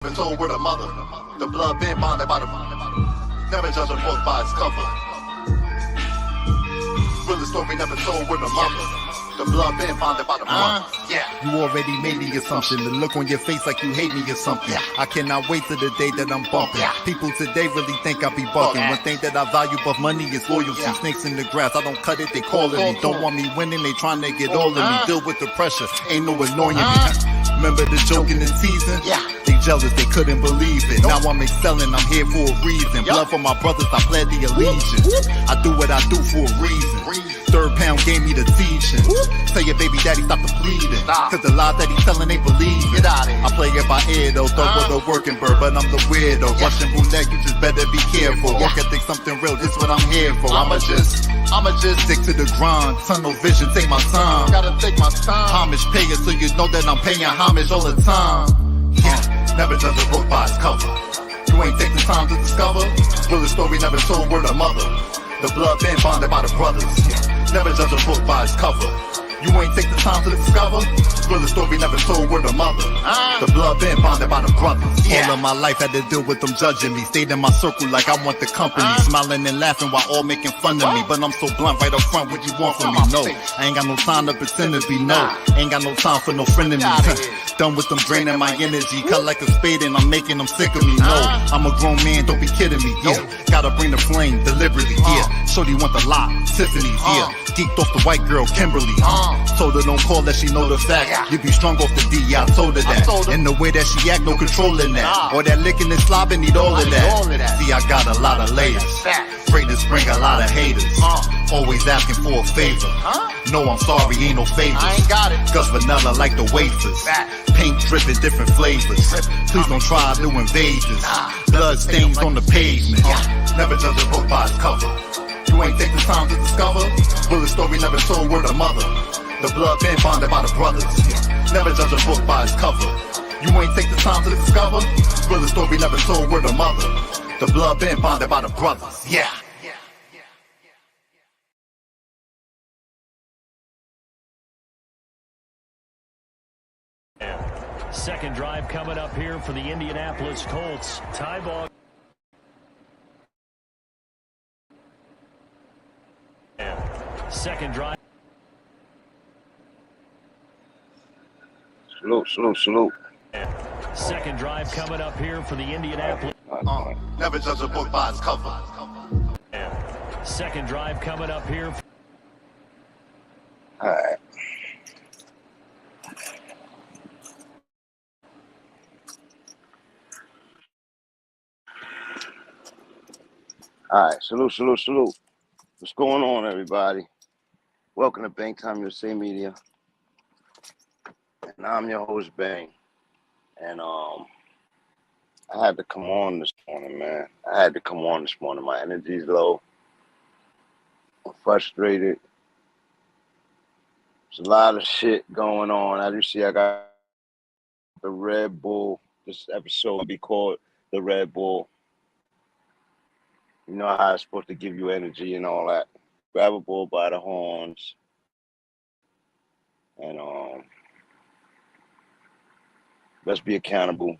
Been told we're the mother. The blood been bonded by the never judge a book by its cover. Real story never told we're the mother. The blood been bonded by the mother. Yeah. You already made the assumption. The look on your face like you hate me or something. I cannot wait till the day that I'm bumping. People today really think I be bucking. One thing that I value above money is loyalty. Snakes in the grass, I don't cut it, they calling me. Don't want me winning, they trying to get all of me. Deal with the pressure, ain't no annoying me. Remember the joke in the season? They jealous, they couldn't believe it. Now I'm excelling, I'm here for a reason. Blood for my brothers, I fled the allegiance. I do what I do for a reason. Third pound gave me the teaching. Tell your baby daddy stop the bleeding. Cause the lies that he's telling ain't believing. I play it by ear though, throw with a working bird, but I'm the weirdo. Russian roulette, you just better be careful. Work ethic, something real, this what I'm here for. I'ma just stick to the grind. Tunnel vision, take my time. Gotta take my time. Homage pay it so you know that I'm paying homage all the time. Never judge a book by its cover. You ain't take the time to discover. Real story never told we're the mother. The blood been bonded by the brothers. Never judge a book by its cover. You ain't take the time to discover. Real story never told we're the mother. The blood been bonded by the brothers. All of my life had to deal with them judging me. Stayed in my circle like I want the company. Smiling and laughing while all making fun of me. But I'm so blunt right up front, what you want from me? No, I ain't got no time to pretend to be no. Ain't got no time for no friend of me. Done with them draining my energy. Cut like a spade and I'm making them sick of me. No, I'm a grown man, don't be kidding me. Yeah, gotta bring the flame deliberately. Yeah, shorty want the lot, Tiffany's. Yeah, geeked off the white girl, Kimberly. Told her don't call that she know the fact. You be strong off the D, I told her that. And the way that she act, no controlling that. All that licking and slobbing, need all of that. See, I got a lot of layers. Greatness bring a lot of haters. Always asking for a favor. No, I'm sorry, ain't no favors. I ain't got it. Gus vanilla like the wafers. Paint dripping different flavors. Please don't try new invasions. Blood stains on the pavement. Never judge a book by its cover. You ain't take the time to discover. Real story never told we're the mother. The blood been bonded by the brothers. Never judge a book by its cover. You ain't take the time to discover. Real story never told we're the mother. The blood been bonded by the brothers. Yeah. Second drive coming up here for the Indianapolis Colts. Tie ball. Second drive. Salute. Second drive coming up here for the Indianapolis. Never judge a book by its cover. Second drive coming up here. All right. All right, salute. What's going on, everybody? Welcome to BANGTIMEUSA Media. And I'm your host, Bang. And I had to come on this morning, man. My energy's low. I'm frustrated. There's a lot of shit going on. As you see, I got the Red Bull. This episode will be called The Red Bull. You know how it's supposed to give you energy and all that. Grab a bull by the horns. And let's be accountable.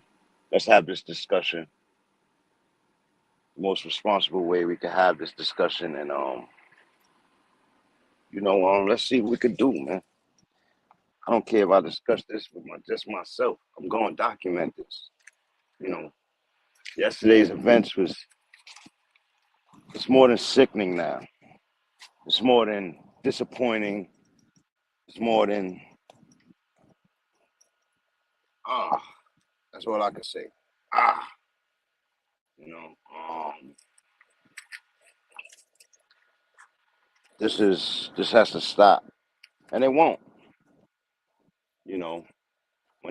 Let's have this discussion. The most responsible way we can have this discussion. And let's see what we could do, man. I don't care if I discuss this with just myself. I'm going to document this. Yesterday's events it's more than sickening now. It's more than disappointing. It's more than, that's all I can say. This has to stop. And it won't. When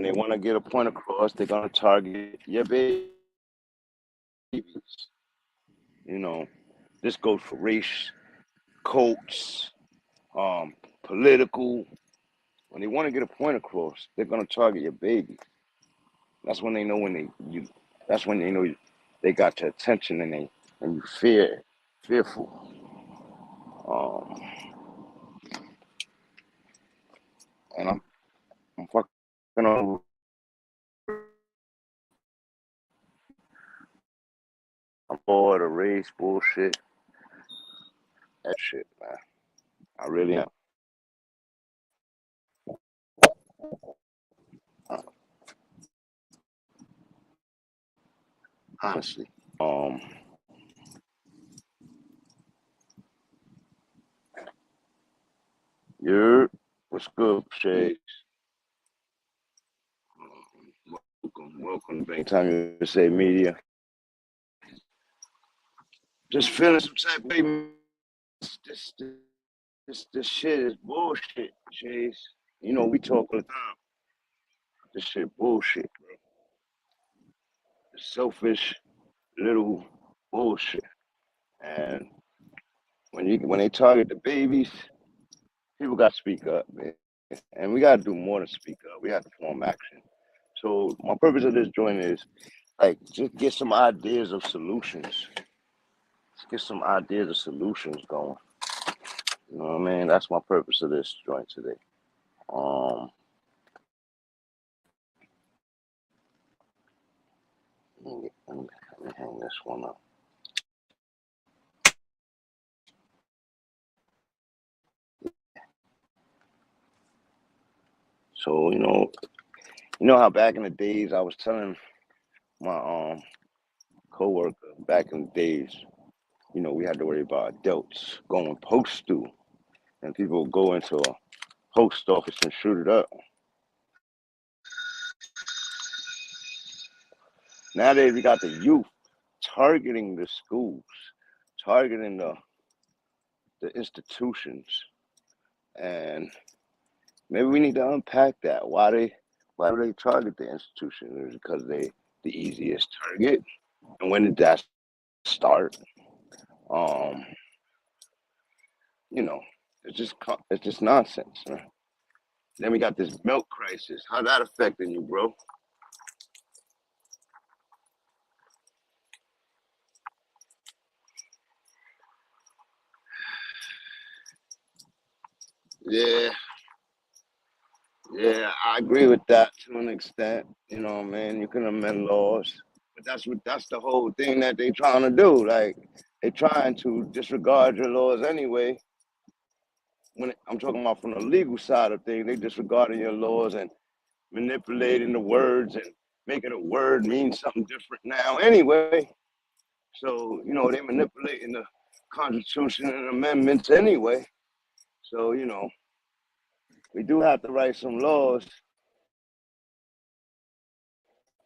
they want to get a point across, they're going to target your babies. This goes for race, cults, political. When they want to get a point across, they're going to target your baby. That's when they know that's when they know they got your attention and you fearful. And I'm fucking over the race bullshit. That shit, man. I really am. Honestly. You're what's good, Shades? Welcome to BANGTIMEUSA Media. Just feeling some type of way. This shit is bullshit, Shades. You know, we talk all the time. This shit bullshit, bro. Selfish little bullshit. And when they target the babies, people got to speak up, man. And we got to do more than speak up. We have to form action. So my purpose of this joint is like just get some ideas of solutions. Let's get some ideas of solutions going. You know what I mean? That's my purpose of this joint today. Let me hang this one up. So you know how back in the days I was telling my coworker back in the days, you know, we had to worry about adults going postal, and people would go into a post office and shoot it up. Nowadays we got the youth targeting the schools, targeting the institutions, and maybe we need to unpack that. Why do they target the institutions? Is it because they the easiest target? And when did that start? You know, it's just nonsense. Man. Then we got this milk crisis. How that affecting you, bro? Yeah, yeah, I agree with that to an extent. You know what I mean? You can amend laws, but that's the whole thing that they trying to do. Like they trying to disregard your laws anyway. I'm talking about from the legal side of things, they disregarding your laws and manipulating the words and making a word mean something different now anyway. So, you know, they manipulating the Constitution and amendments anyway. So, you know, we do have to write some laws,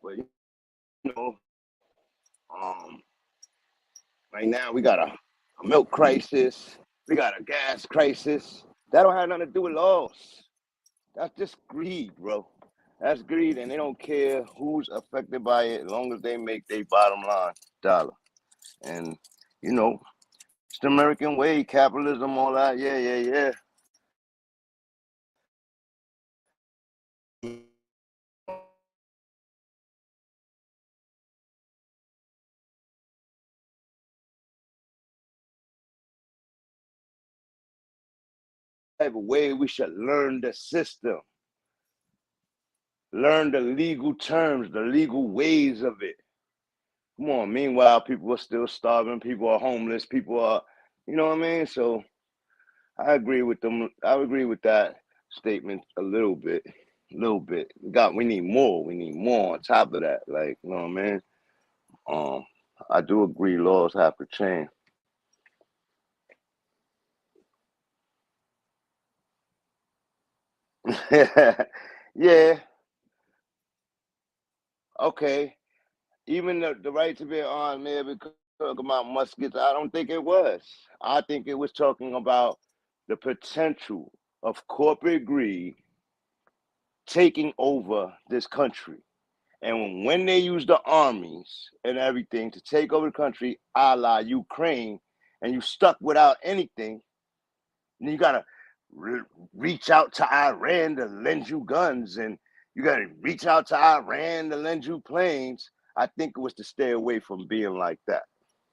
but you know, um, right now we got a milk crisis, we got a gas crisis. That don't have nothing to do with laws. That's just greed, bro. That's greed, and they don't care who's affected by it as long as they make their bottom line dollar. And you know, it's the American way, capitalism, all that. Yeah, yeah, yeah. Type of way we should learn the system, learn the legal terms, the legal ways of it. Come on. Meanwhile, people are still starving. People are homeless. People are, you know what I mean? So I agree with them. I agree with that statement a little bit. A little bit. We need more. We need more on top of that. Like, you know what I mean? Um, I do agree laws have to change. Yeah, okay. Even the right to bear arms may have been talking about muskets. I don't think it was. I think it was talking about the potential of corporate greed taking over this country. And when they use the armies and everything to take over the country, a la Ukraine, and you stuck without anything, and you gotta reach out to Iran to lend you guns, and you gotta reach out to Iran to lend you planes. I think it was to stay away from being like that.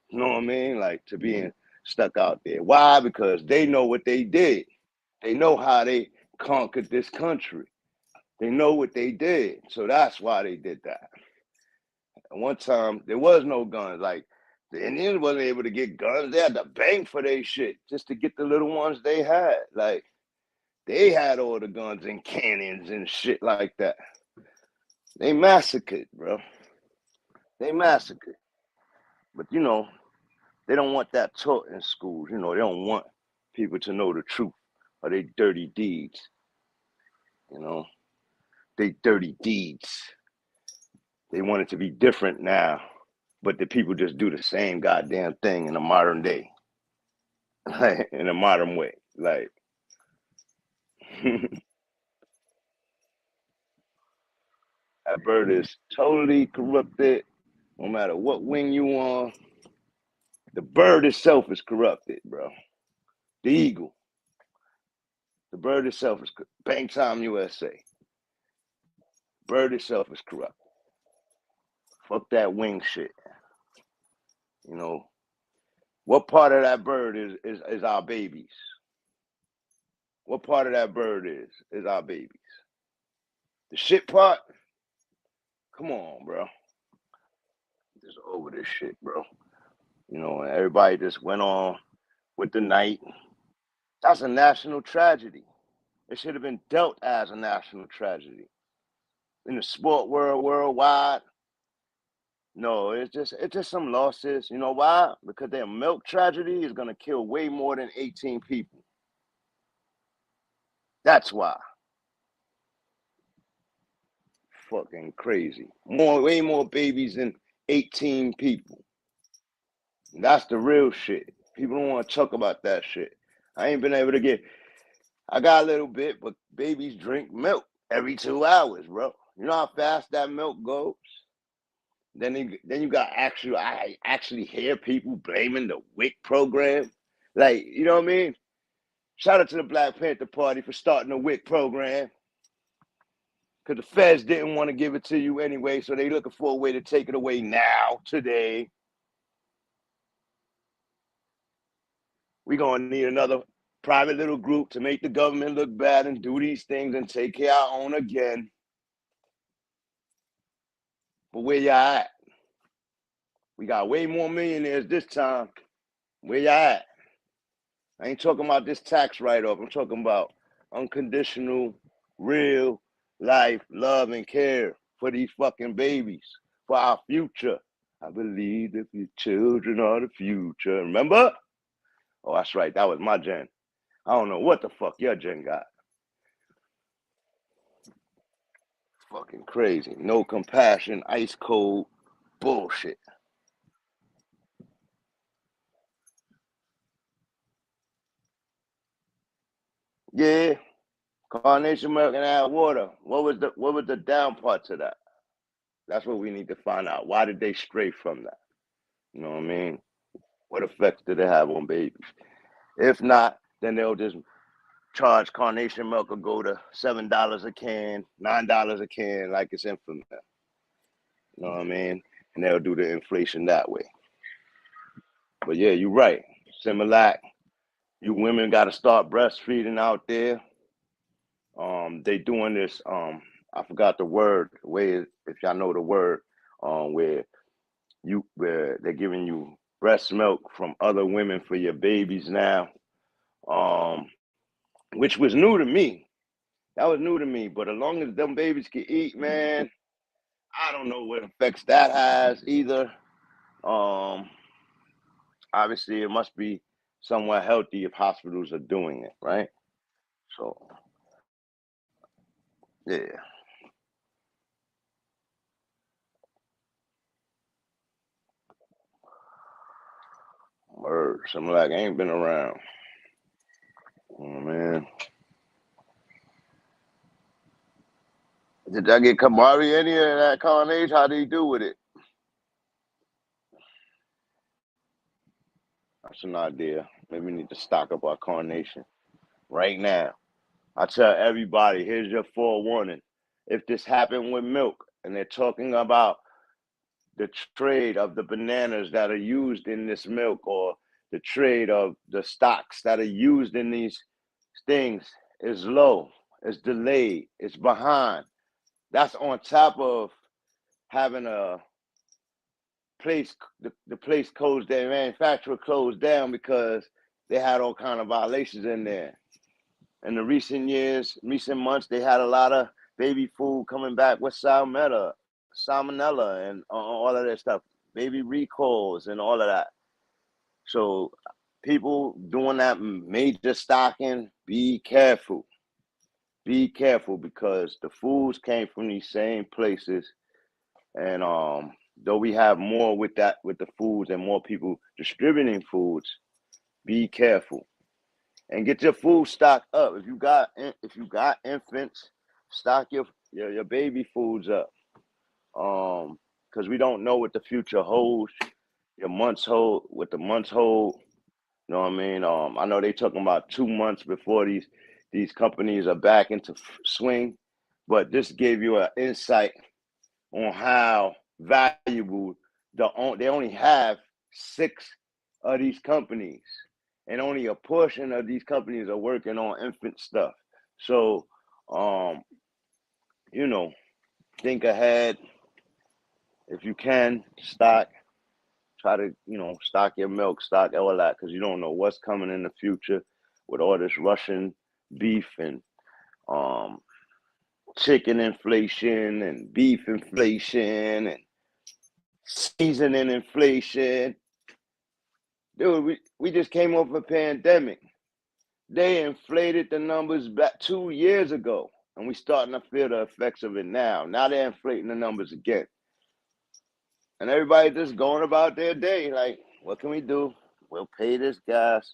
You know what I mean? Like to being stuck out there. Why? Because they know what they did. They know how they conquered this country. They know what they did. So that's why they did that. And one time there was no guns. Like The Indians wasn't able to get guns. They had to bang for their shit just to get the little ones they had. Like, they had all the guns and cannons and shit like that. They massacred, bro. They massacred. But, you know, they don't want that taught in schools. You know, they don't want people to know the truth of their dirty deeds. You know, they dirty deeds. They want it to be different now. But the people just do the same goddamn thing in the modern day. Like, in a modern way. Like, that bird is totally corrupted. No matter what wing you on, the bird itself is corrupted, bro. The eagle. The bird itself is Bank Time USA. Bird itself is corrupt. Fuck that wing shit. You know, what part of that bird is our babies? What part of that bird is our babies? The shit part? Come on, bro. Just over this shit, bro. You know, and everybody just went on with the night. That's a national tragedy. It should have been dealt as a national tragedy. In the sport world, worldwide, no, it's just some losses. You know why? Because their milk tragedy is gonna kill way more than 18 people. That's why. Fucking crazy. Way more babies than 18 people. That's the real shit. People don't want to talk about that shit. I ain't been able to get. I got a little bit, but babies drink milk every 2 hours, bro. You know how fast that milk goes? Then you got I actually hear people blaming the WIC program. Like, you know what I mean? Shout out to the Black Panther Party for starting the WIC program. Because the feds didn't want to give it to you anyway, so they looking for a way to take it away now, today. We're going to need another private little group to make the government look bad and do these things and take care of our own again. But where y'all at? We got way more millionaires this time. Where y'all at? I ain't talking about this tax write-off. I'm talking about unconditional, real life, love, and care for these fucking babies, for our future. I believe that the children are the future. Remember? Oh, that's right. That was my gen. I don't know what the fuck your gen got. It's fucking crazy. No compassion, ice cold bullshit. Yeah. Carnation milk and add water. What was the down part to that? That's what we need to find out. Why did they stray from that? You know what I mean? What effects did it have on babies? If not, then they'll just charge carnation milk will go to $7 a can, $9 a can, like it's infamous. You know what I mean? And they'll do the inflation that way. But yeah, you're right. Similac, you women got to start breastfeeding out there. They doing this. I forgot the word. If y'all know the word, where they're giving you breast milk from other women for your babies now, which was new to me. That was new to me. But as long as them babies can eat, man, I don't know what effects that has either. Obviously, it must be somewhat healthy if hospitals are doing it, right? So, yeah. Word. Something like I ain't been around. Oh, man. Did I get Kamari any of that carnage? How did he do with it? That's an idea. Maybe we need to stock up our carnation right now. I tell everybody, here's your forewarning. If this happened with milk and they're talking about the trade of the bananas that are used in this milk or the trade of the stocks that are used in these things is low, it's delayed, it's behind. That's on top of having a the place closed down, manufacturer closed down because they had all kind of violations in there. In the recent months, they had a lot of baby food coming back with salmonella and all of that stuff, baby recalls and all of that. So people doing that major stocking, be careful. Be careful, because the foods came from these same places. And though we have more with the foods and more people distributing foods, be careful and get your food stocked up. If you got infants, stock your baby foods up. Because we don't know what the future holds. The months hold. You know what I mean? I know they talking about 2 months before these companies are back into swing, but this gave you an insight on how valuable they only have 6 of these companies, and only a portion of these companies are working on infant stuff. So, think ahead. If you can, try to, stock your milk, stock all that, because you don't know what's coming in the future with all this Russian beef and chicken inflation and beef inflation and seasoning inflation. Dude, we just came off a pandemic. They inflated the numbers back 2 years ago, and we starting to feel the effects of it now. Now they're inflating the numbers again. And everybody just going about their day like, what can we do? We'll pay this gas.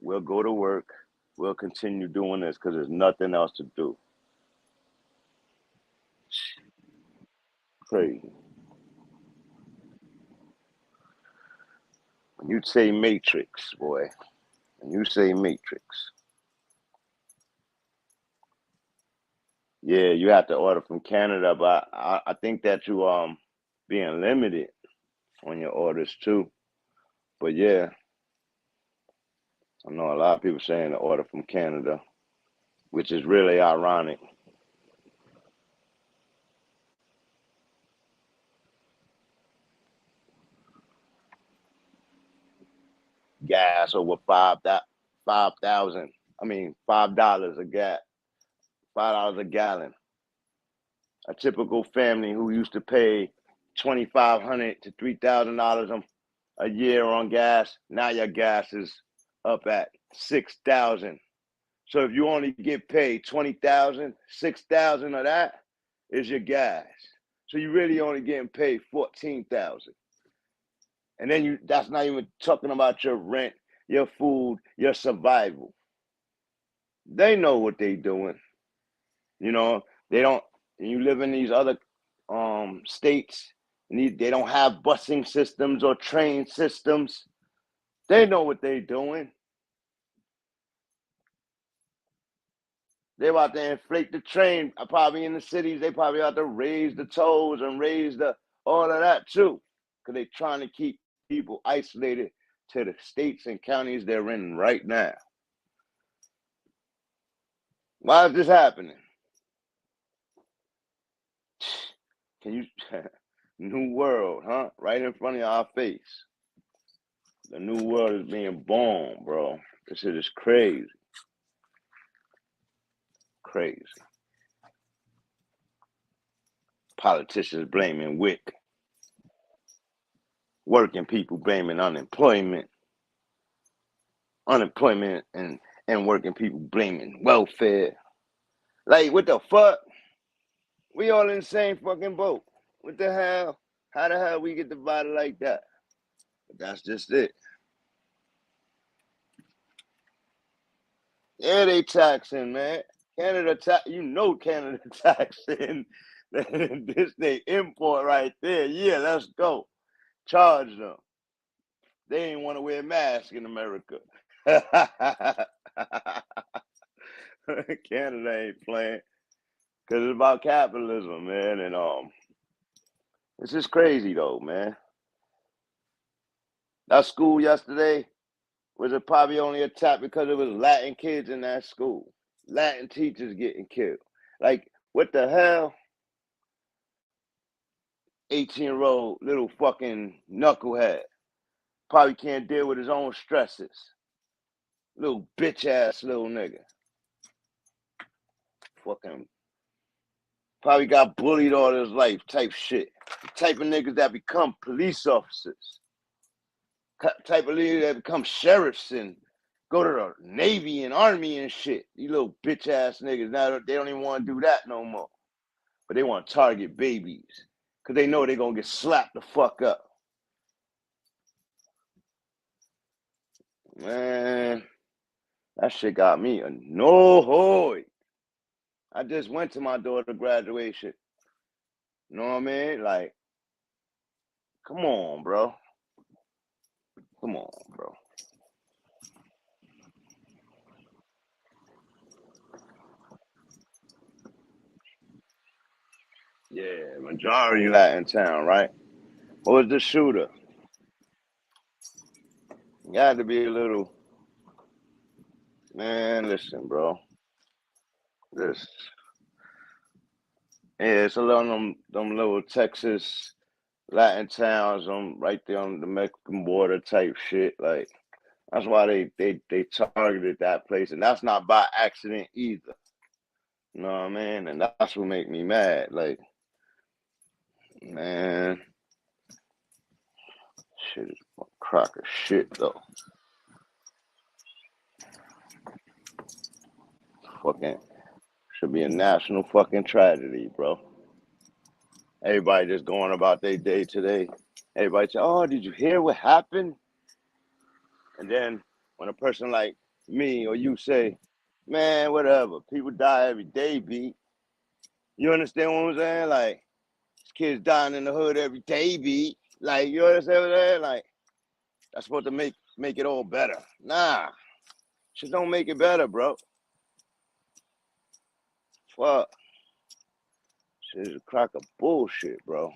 We'll go to work. We'll continue doing this because there's nothing else to do. Crazy. When you say matrix, boy, when you say matrix, yeah, you have to order from Canada, but I think that you being limited on your orders too. But yeah, I know a lot of people saying to order from Canada, which is really ironic. Gas over $5,000. I mean, $5 a gas, $5 a gallon. A typical family who used to pay $2,500 to $3,000 a year on gas, now your gas is up at $6,000. So if you only get paid $20,000, $6,000 of that is your gas. So you really only getting paid $14,000. And then that's not even talking about your rent, your food, your survival. They know what they doing. They don't, you live in these other states, and they don't have busing systems or train systems. They know what they doing. They're about to inflate the train. Probably in the cities, they probably have to raise the tolls and raise all of that too, because they're trying to keep people isolated to the states and counties they're in right now. Why is this happening? Can you new world, huh? Right in front of our face. The new world is being born, bro. This shit is crazy. Crazy. Politicians blaming WIC. Working people blaming unemployment. Unemployment and working people blaming welfare. Like, what the fuck? We all in the same fucking boat. What the hell? How the hell we get divided like that? But that's just it. Yeah, they taxing, man. Canada taxing. This they import right there. Yeah, let's go. Charge them. They ain't want to wear masks in America. Canada ain't playing. Because it's about capitalism, man. And it's just crazy though, man. That school yesterday was probably only attacked because it was Latin kids in that school. Latin teachers getting killed. Like, what the hell? 18-year-old little fucking knucklehead. Probably can't deal with his own stresses. Little bitch ass little nigga. Fucking probably got bullied all his life type shit. The type of niggas that become police officers. Type of niggas that become sheriffs and go to the Navy and Army and shit. These little bitch ass niggas, now they don't even want to do that no more. But they want to target babies because they know they're going to get slapped the fuck up. Man, that shit got me annoyed. I just went to my daughter's graduation. You know what I mean? Like, come on, bro. Come on, bro. Yeah, majority Latin town, right? What was the shooter? Got to be a little. Man, listen, bro. This. Yeah, it's a lot of them little Texas Latin towns right there on the Mexican border type shit. Like, that's why they targeted that place. And that's not by accident either. You know what I mean? And that's what make me mad. Like, man, shit is a crock of shit, though. Fucking should be a national fucking tragedy, bro. Everybody just going about their day today. Everybody say, oh, did you hear what happened? And then when a person like me or you say, man, whatever, people die every day, B. You understand what I'm saying? Like, kids dying in the hood every day, B. Like, you understand what I'm saying? Like, that's supposed to make it all better. Nah, shit don't make it better, bro. Fuck. Shit is a crock of bullshit, bro.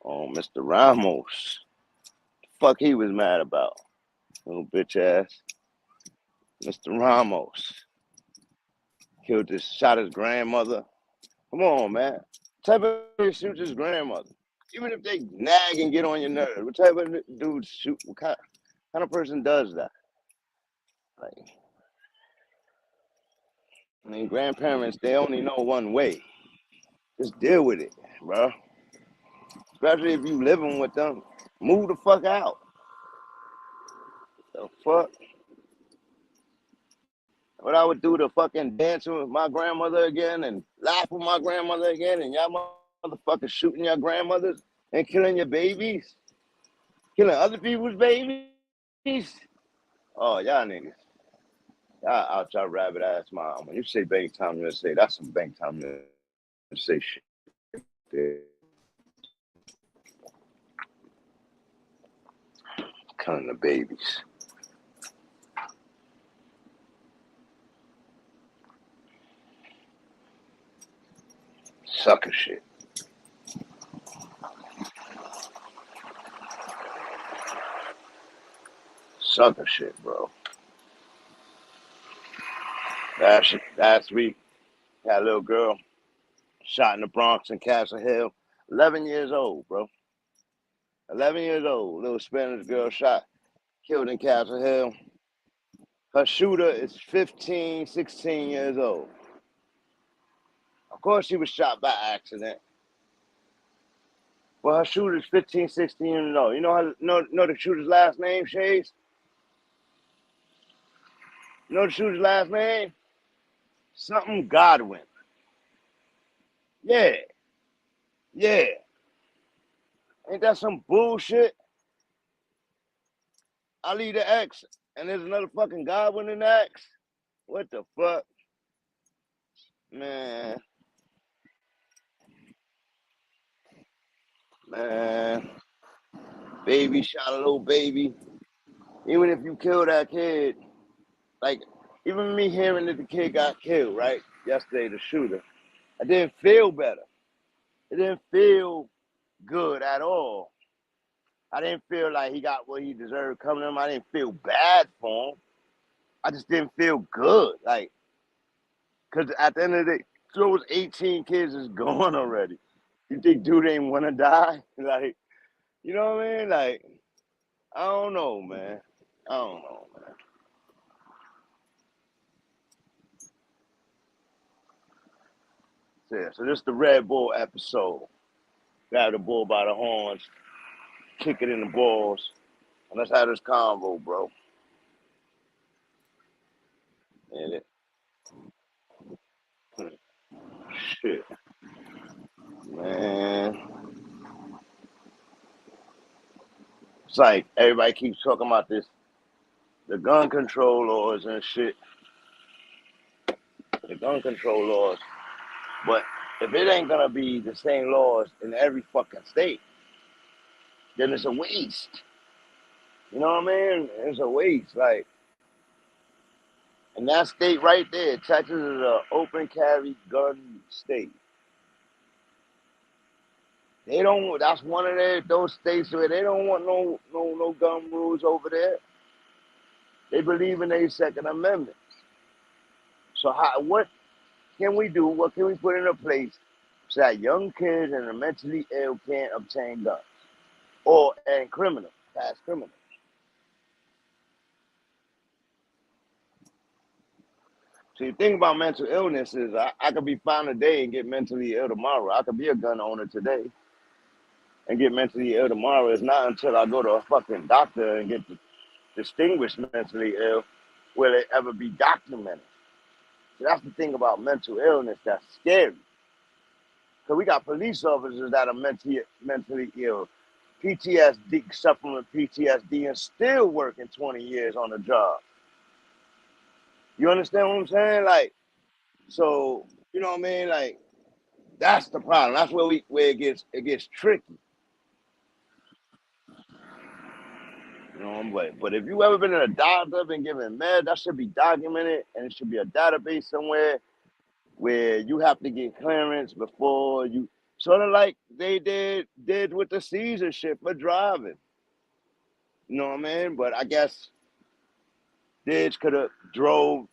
Oh, Mr. Ramos. Fuck he was mad about. Little bitch ass. Mr. Ramos. Shot his grandmother. Come on, man. What type of shoot his grandmother? Even if they nag and get on your nerves, what type of dude shoot? What kind of person does that? Like, I mean, grandparents, they only know one way. Just deal with it, bro. Especially if you living with them. Move the fuck out. The fuck? What I would do to fucking dance with my grandmother again and laugh with my grandmother again and y'all motherfuckers shooting your grandmothers and killing your babies? Killing other people's babies? Oh, y'all niggas. Y'all out y'all rabbit ass mom. When you say BANGTIMEUSA, that's some BANGTIMEUSA shit. Dude. Killing the babies. Sucker shit. Sucker shit, bro. Last week, had a little girl shot in the Bronx in Castle Hill. 11 years old, bro. 11 years old. Little Spanish girl shot, killed in Castle Hill. Her shooter is 15, 16 years old. Of course, she was shot by accident. Well, her shooter's 15, 16 years old. You know the shooter's last name, Shades? You know the shooter's last name? Something Godwin. Yeah. Yeah. Ain't that some bullshit? I leave the X and there's another fucking Godwin in the X. What the fuck? Man. Baby shot a little baby. Even if you kill that kid, like, even me hearing that the kid got killed, right? Yesterday, the shooter, I didn't feel better. It didn't feel good at all. I didn't feel like he got what he deserved coming to him. I didn't feel bad for him. I just didn't feel good. Like, because at the end of the day, those 18 kids is gone already. You think dude ain't want to die? Like, you know what I mean? Like, I don't know, man. I don't know, man. So, yeah, so this is the Red Bull episode. Grab the bull by the horns, kick it in the balls, and let's have this convo, bro. And it, shit, man. It's like everybody keeps talking about this, the gun control laws and shit. The gun control laws. But if it ain't gonna be the same laws in every fucking state, then it's a waste. You know what I mean? It's a waste. Like, and that state right there, Texas is an open carry gun state. They don't. That's one of those states where they don't want no gun rules over there. They believe in their Second Amendment. So what can we do? What can we put into place so that young kids and the mentally ill can't obtain guns, and criminals, past criminals? So you think about mental illness is I could be found today and get mentally ill tomorrow. I could be a gun owner today and get mentally ill tomorrow. It's not until I go to a fucking doctor and get distinguished mentally ill will it ever be documented. So that's the thing about mental illness that's scary. Because we got police officers that are mentally ill, PTSD, suffering with PTSD, and still working 20 years on the job. You understand what I'm saying? Like, so, you know what I mean? Like, that's the problem. That's where it gets tricky. You know, but if you ever been in a doctor, been given med, that should be documented, and it should be a database somewhere where you have to get clearance before you, sort of like they did with the Caesar shit for driving. You know what I mean? But I guess Diggs could have drove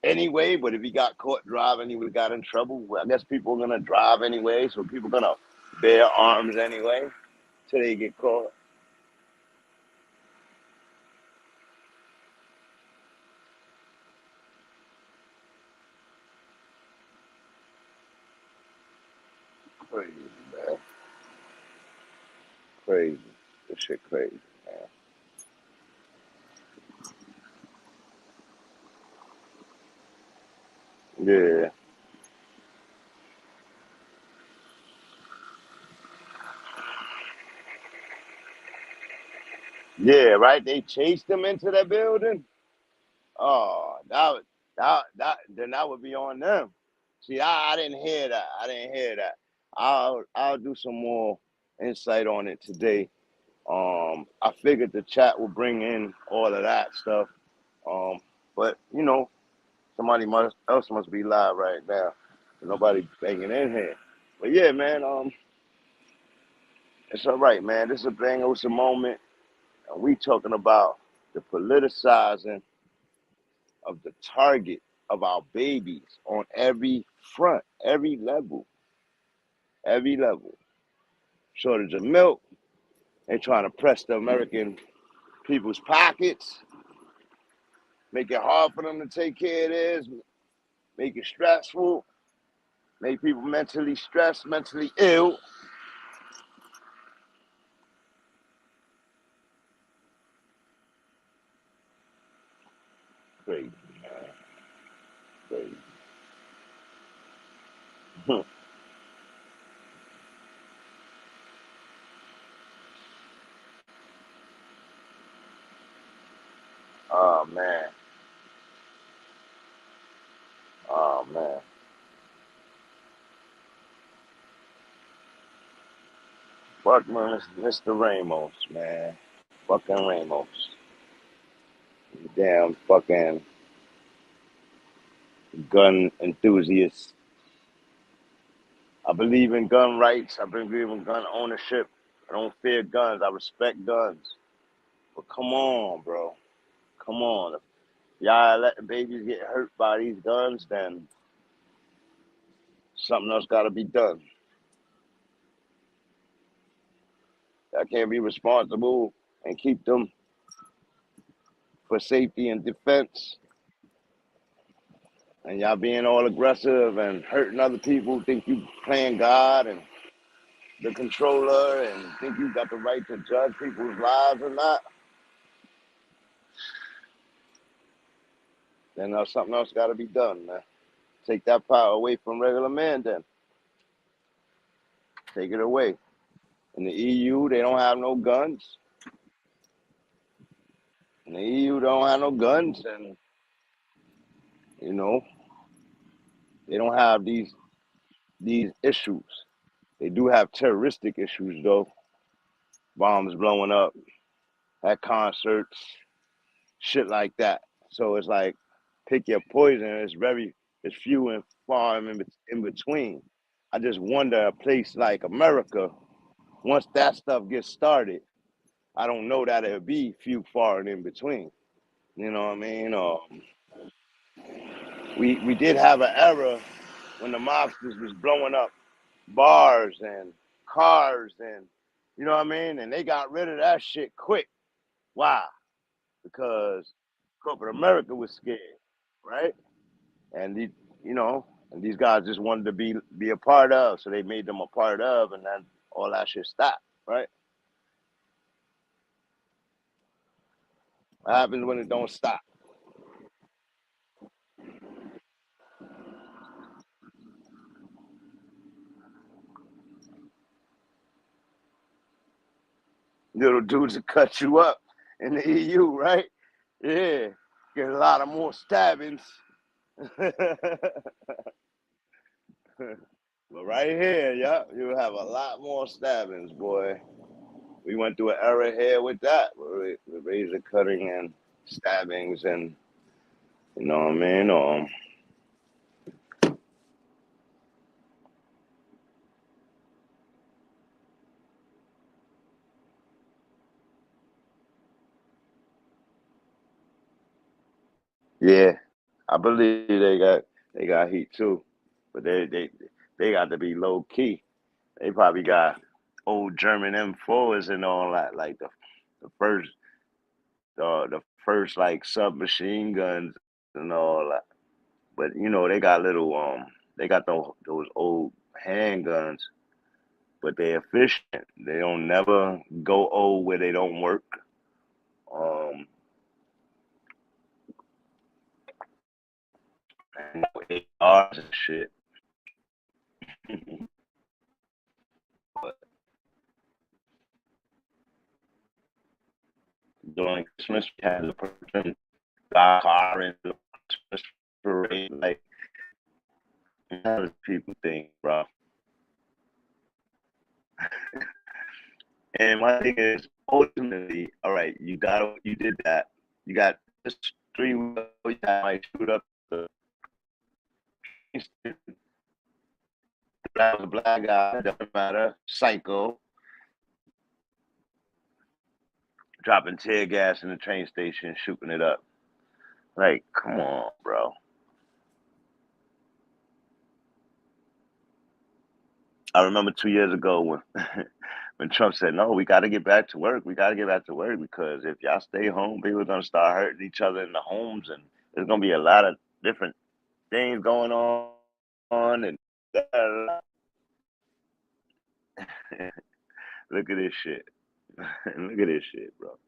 anyway, but if he got caught driving, he would have got in trouble. Well, I guess people are gonna drive anyway, so people are gonna bear arms anyway till they get caught. Crazy, man. Crazy. This shit crazy, man. Yeah. Yeah, right? They chased him into that building. Oh, then that would be on them. See, I didn't hear that. I didn't hear that. I'll do some more insight on it today. I figured the chat will bring in all of that stuff. But somebody else must be live right now. Nobody banging in here. But yeah, man, it's all right, man. This is a BANGUSA moment, and we talking about the politicizing of the target of our babies on every front, every level, every level. Shortage of milk. They trying to press the American people's pockets, make it hard for them to take care of this, make it stressful, make people mentally stressed, mentally ill. Crazy, man. Crazy. Oh, man. Oh, man. Fuck Mr. Ramos, man. Fucking Ramos. Damn fucking gun enthusiast. I believe in gun rights. I believe in gun ownership. I don't fear guns. I respect guns. But come on, bro. Come on. If y'all letting babies get hurt by these guns, then Something else got to be done. I can't be responsible and keep them for safety and defense. And y'all being all aggressive and hurting other people, think you playing God and the controller and think you got the right to judge people's lives or not, then something else got to be done, man. Take that power away from regular men then. Take it away. In the EU, they don't have no guns. In the EU, they don't have no guns, and, you know, they don't have these issues. They do have terroristic issues, though. Bombs blowing up at concerts, shit like that. So it's like, pick your poison. It's few and far in between. I just wonder a place like America, once that stuff gets started, I don't know that it'll be few, far, and in between. You know what I mean? We did have an era when the mobsters was blowing up bars and cars and, you know what I mean? And they got rid of that shit quick. Why? Because corporate America was scared, right? And and these guys just wanted to be a part of, so they made them a part of, and then all that shit stopped, right? What happens when it don't stop? Little dudes that cut you up in the EU, right? Yeah, get a lot of more stabbings. But right here, yeah, you have a lot more stabbings, boy. We went through an era here with that, with razor cutting and stabbings, and you know what I mean. Yeah, I believe they got heat too, but they got to be low key. They probably got old German M4s and all that, like the first the first like submachine guns and all that. But they got they got those old handguns, but they're efficient. They don't never go old where they don't work. Um, and ARs and shit. But during Christmas, we had the person got a car in the Christmas parade. Like, how does people think, bro? And my thing is, ultimately, all right, you did that. You got this 3 weeks, you might shoot up the black guy, doesn't matter, psycho, dropping tear gas in the train station, shooting it up. Like, come on, bro. I remember 2 years ago when when Trump said, "No, we got to get back to work. We got to get back to work because if y'all stay home, people are gonna start hurting each other in the homes, and there's gonna be a lot of different things going on." And look at this shit. Look at this shit, bro.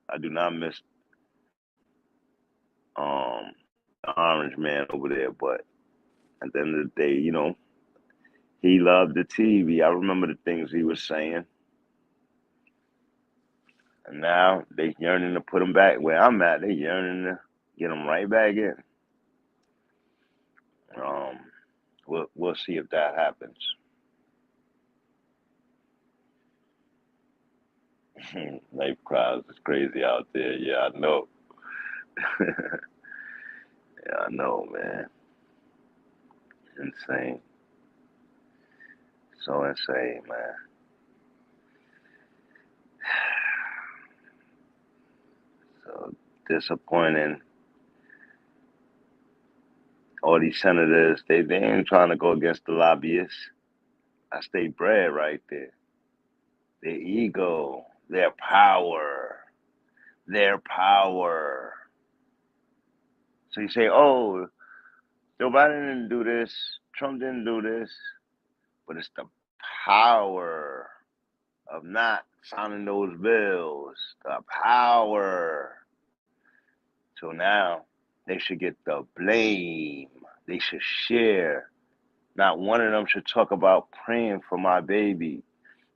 I do not miss um the orange man over there, but at the end of the day, he loved the TV. I remember the things he was saying. And now they yearning to put him back where I'm at. They yearning to get him right back in. Um, we'll see if that happens. Life crowds is crazy out there. Yeah, I know. Yeah, I know, man. Insane. So insane, man. So disappointing All these senators, they ain't trying to go against the lobbyists. That's their bread right there. Their ego, their power, their power. So you say, oh, Joe Biden didn't do this, Trump didn't do this, but it's the power of not signing those bills, the power. So now they should get the blame. They should share. Not one of them should talk about praying for my baby.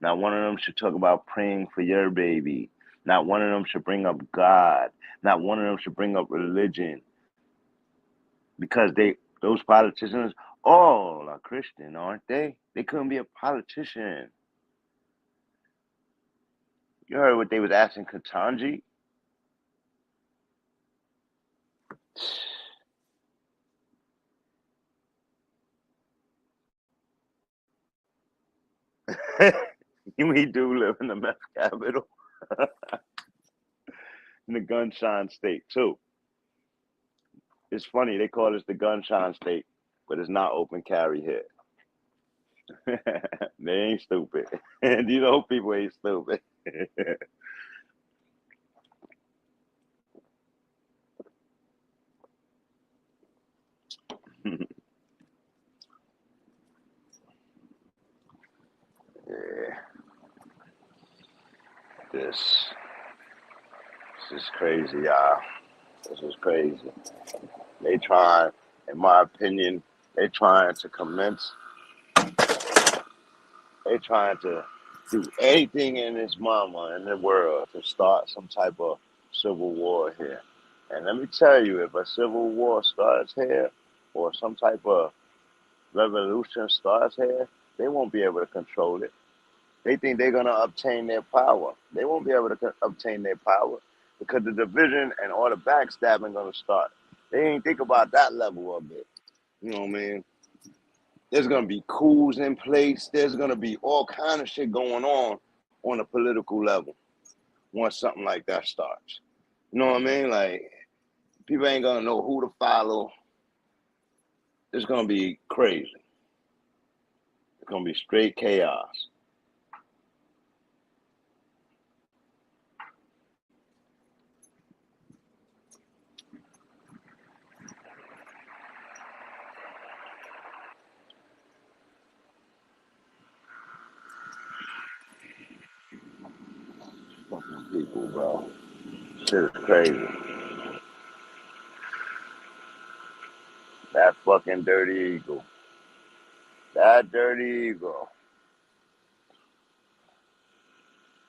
Not one of them should talk about praying for your baby. Not one of them should bring up God. Not one of them should bring up religion. Because those politicians all are Christian, aren't they? They couldn't be a politician. You heard what they was asking Katanji? We do live in the meth capital. In the gunshine state, too. It's funny, they call this the gunshine state, but it's not open carry here. They ain't stupid. And you know people ain't stupid. Yeah. This is crazy, y'all. This is crazy. They trying, in my opinion, they trying to do anything in this mama in the world to start some type of civil war here. And let me tell you, if a civil war starts here or some type of revolution starts here, they won't be able to control it. They think they're going to obtain their power. They won't be able to obtain their power because the division and all the backstabbing going to start. They ain't think about that level of it. You know what I mean? There's going to be coups in place. There's going to be all kind of shit going on a political level once something like that starts. You know what I mean? Like, people ain't going to know who to follow. It's going to be crazy. It's going to be straight chaos. Fucking people, bro. Shit is crazy. That fucking dirty eagle. That dirty eagle.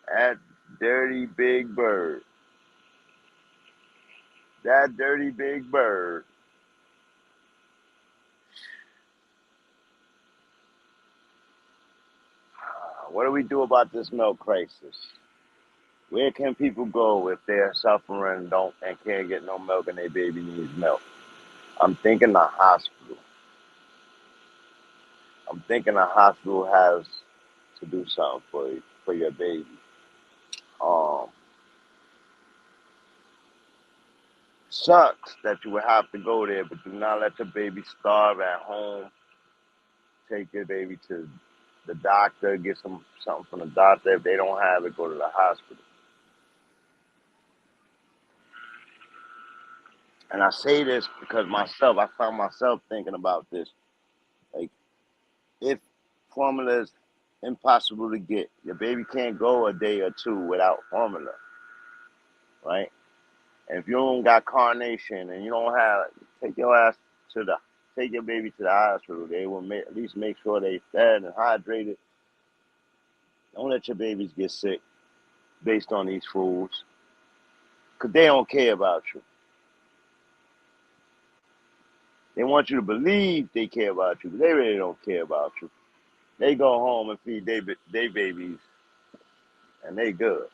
That dirty big bird. That dirty big bird. What do we do about this milk crisis? Where can people go if they're suffering and can't get no milk and their baby needs milk? I'm thinking the hospital. I'm thinking the hospital has to do something for your baby. Sucks that you would have to go there, but do not let your baby starve at home. Take your baby to the doctor, get something from the doctor. If they don't have it, go to the hospital. And I say this because I found myself thinking about this. Like, if formula is impossible to get, your baby can't go a day or two without formula, right? And if you don't got carnation and you don't have, take your baby to the hospital. They will at least make sure they fed and hydrated. Don't let your babies get sick based on these fools, because they don't care about you. They want you to believe they care about you, but they really don't care about you. They go home and feed their babies, and they good.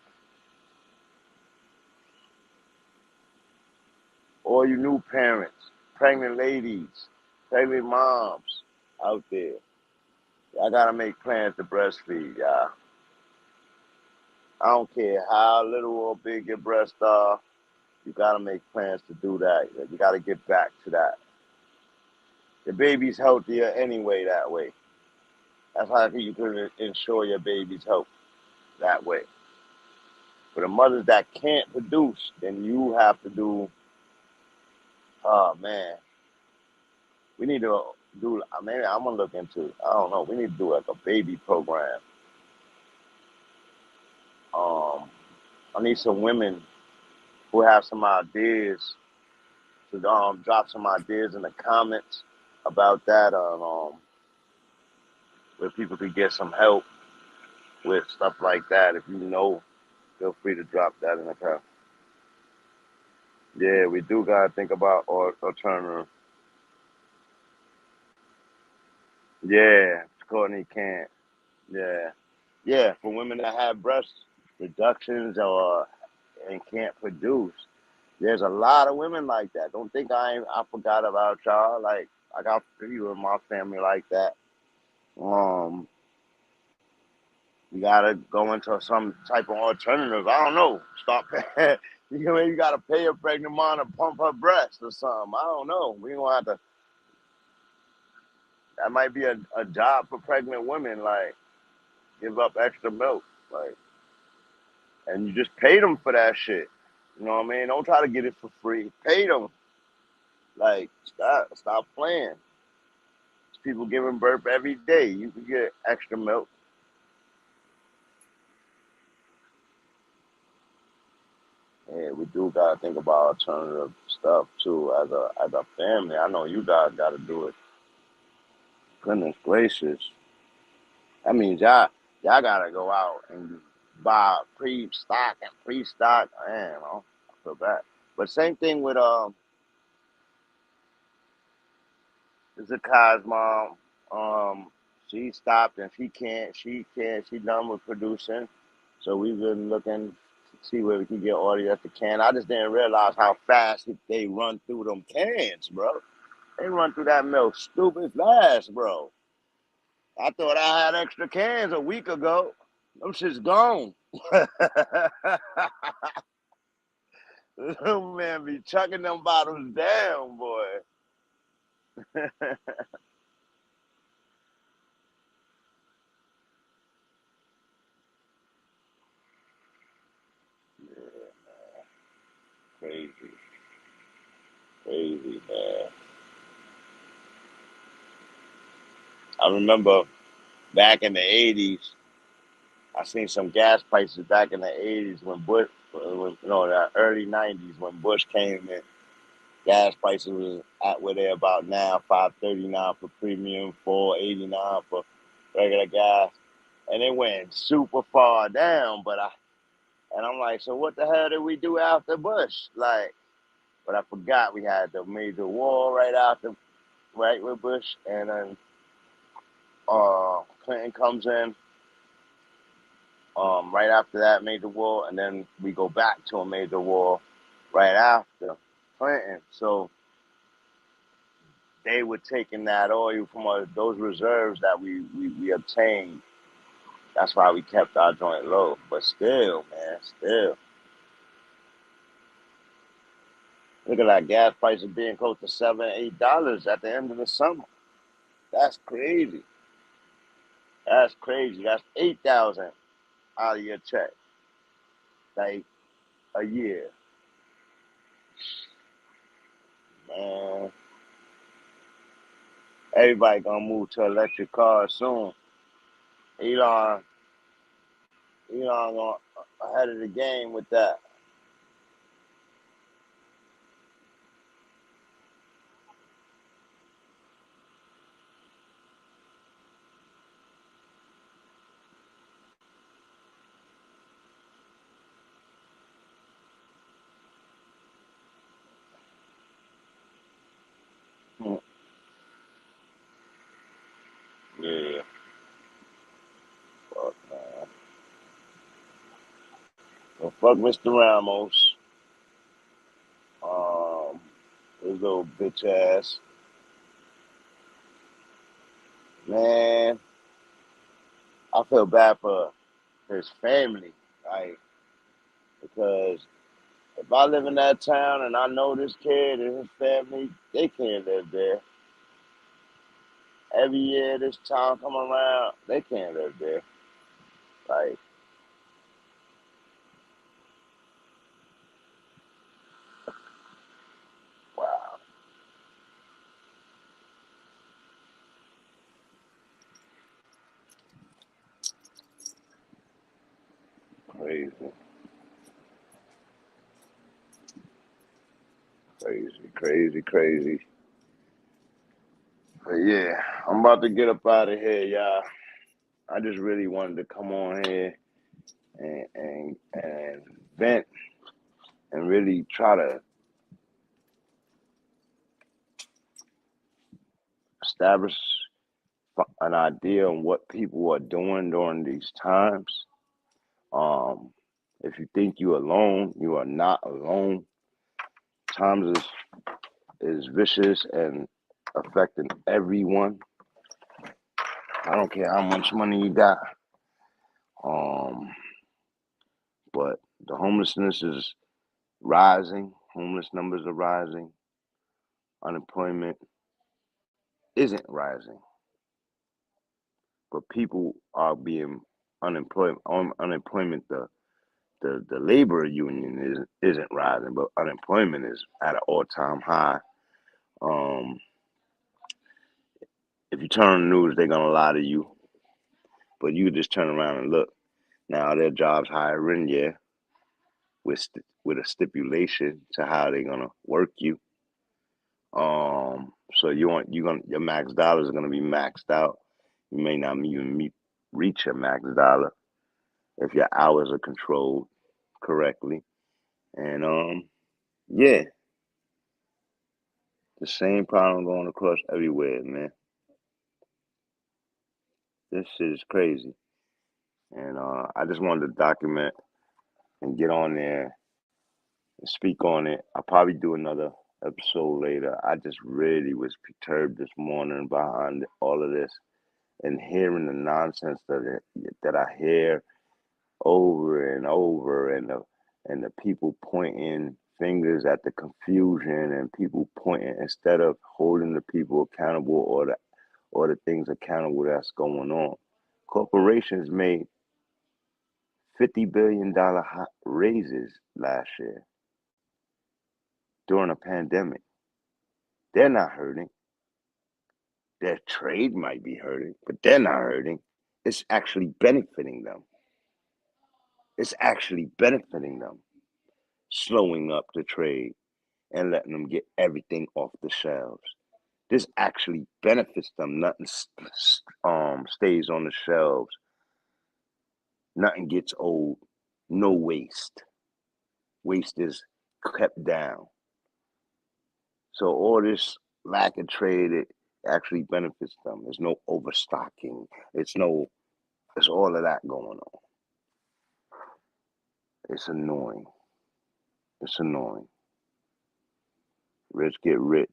All you new parents, pregnant ladies, pregnant moms out there, y'all gotta make plans to breastfeed, y'all. I don't care how little or big your breasts are, you gotta make plans to do that. You gotta get back to that. The baby's healthier anyway that way. That's how you can ensure your baby's health that way. For the mothers that can't produce, then you have to do, oh man, we need to do, maybe I'm going to look into, I don't know, we need to do like a baby program. I need some women who have some ideas to drop some ideas in the comments about that, where people could get some help with stuff like that. If you know, feel free to drop that in the comments. Yeah, we do gotta think about alternative. Yeah, Courtney can't. Yeah, yeah, for women that have breast reductions and can't produce, there's a lot of women like that. Don't think I forgot about y'all. Like I got people in my family like that. You gotta go into some type of alternative. I don't know. Stop. You gotta pay a pregnant mom to pump her breast or something. I don't know. We gonna have to. That might be a job for pregnant women. Like give up extra milk. Like, and you just pay them for that shit. You know what I mean? Don't try to get it for free. Pay them. Like stop playing. There's people giving birth every day. You can get extra milk. Yeah, we do gotta think about alternative stuff too as a family. I know you guys gotta do it. Goodness gracious. That means y'all gotta go out and buy pre-stock. Man, I feel bad. But same thing with Zakai's mom. She stopped and she done with producing. So we've been looking to see where we can get audio at the can. I just didn't realize how fast they run through them cans, bro. They run through that milk stupid fast, bro. I thought I had extra cans a week ago. Them shit's gone. Little man be chucking them bottles down, boy. Crazy. Crazy, man. I remember back in the 80s, I seen some gas prices back in the 80s when the early 90s when Bush came in. Gas prices was at where they're about now, $5.39 for premium, $4.89 for regular gas. And it went super far down, and I'm like, so what the hell did we do after Bush? Like, but I forgot we had the major war right with Bush, and then Clinton comes in right after that major war, and then we go back to a major war right after Clinton. So they were taking that oil from those reserves that we obtained. That's why we kept our joint low. But still, man, still. Look at that gas prices being close to $7, $8 at the end of the summer. That's crazy. That's crazy. That's 8,000 out of your check, like a year, man. Everybody gonna move to electric cars soon. Elon going ahead of the game with that. Yeah, fuck man. Well, fuck Mr. Ramos. His little bitch ass. Man, I feel bad for his family, like, because if I live in that town and I know this kid and his family, they can't live there. every year this time come around, they can't live there. Like, wow, crazy, crazy, crazy, crazy. But yeah, I'm about to get up out of here, y'all. I just really wanted to come on here and vent and really try to establish an idea on what people are doing during these times. If you think you're alone, you are not alone. Times is vicious and affecting everyone. I don't care how much money you got. But the homelessness is rising. Homeless numbers are rising. Unemployment isn't rising. But people are being unemployed. Unemployment, the labor union isn't rising, but unemployment is at an all-time high. If you turn on the news, they're gonna lie to you, but you just turn around and look. Now their jobs hiring, yeah, with a stipulation to how they're gonna work you. So your max dollars are gonna be maxed out. You may not even reach your max dollar if your hours are controlled correctly. And yeah, the same problem going across everywhere, man. This shit is crazy. And I just wanted to document and get on there and speak on it. I'll probably do another episode later. I just really was perturbed this morning behind all of this and hearing the nonsense that I hear over and over, and the people pointing fingers at the confusion, and people pointing instead of holding the people accountable or the things accountable that's going on. Corporations made $50 billion raises last year during a pandemic. They're not hurting. Their trade might be hurting, but they're not hurting. It's actually benefiting them. It's actually benefiting them, slowing up the trade and letting them get everything off the shelves. This actually benefits them. Nothing stays on the shelves. Nothing gets old. No waste. Waste is kept down. So all this lack of trade, it actually benefits them. There's no overstocking. It's all of that going on. It's annoying. It's annoying. Rich get rich,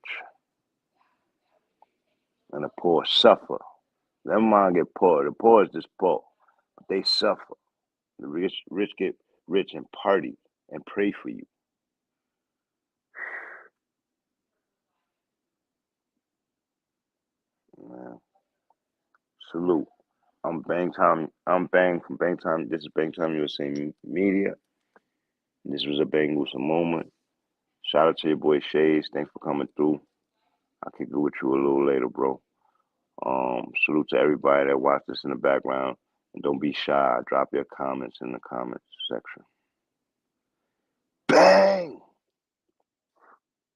and the poor suffer. Never mind get poor. The poor is just poor, but they suffer. The rich get rich and party and pray for you. Man, salute. I'm Bang Time. I'm Bang from Bang Time. This is Bang Time USA Media. This was a Bangusa moment. Shout out to your boy Shades. Thanks for coming through. I'll kick it with you a little later, bro. Salute to everybody that watched this in the background. And don't be shy. Drop your comments in the comments section.